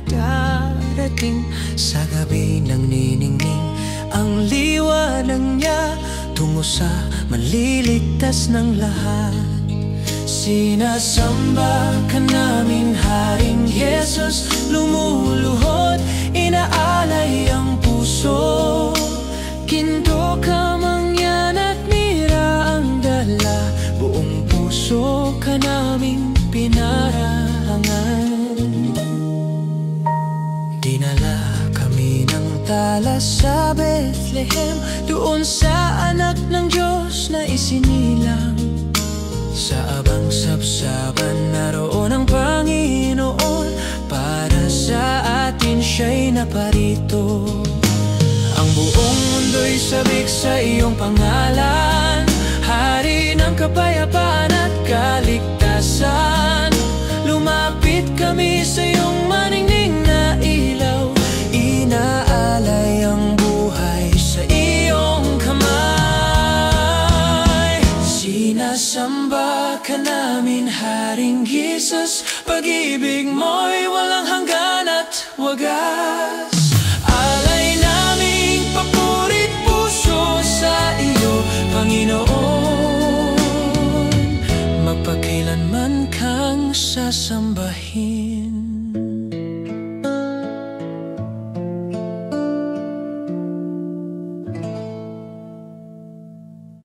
darating. Sa gabi ng niningning ang liwanag niya, tungo sa manliligtas ng lahat. Sinasamba ka namin, Haring Jesus, lumuluhod, inaalay ang puso. Ginto, kamangyan at mira ang dala, buong puso ka naming pinarangan. Dinala kami ng tala sa Bethlehem, doon sa anak ng Diyos na isinilang. Sa abang sabsaban naroon ang Panginoon, para sa atin siya'y naparito. Ang buong mundo'y sabik sa iyong pangalan, Hari ng kapayapaan at kaligtasan. Lumapit kami sa iyong maningning na ilaw, inaalay ang buhay sa iyong kamay. Sinasamba ka namin, Haring Jesus, pag-ibig mo'y walang hanggan at wagas.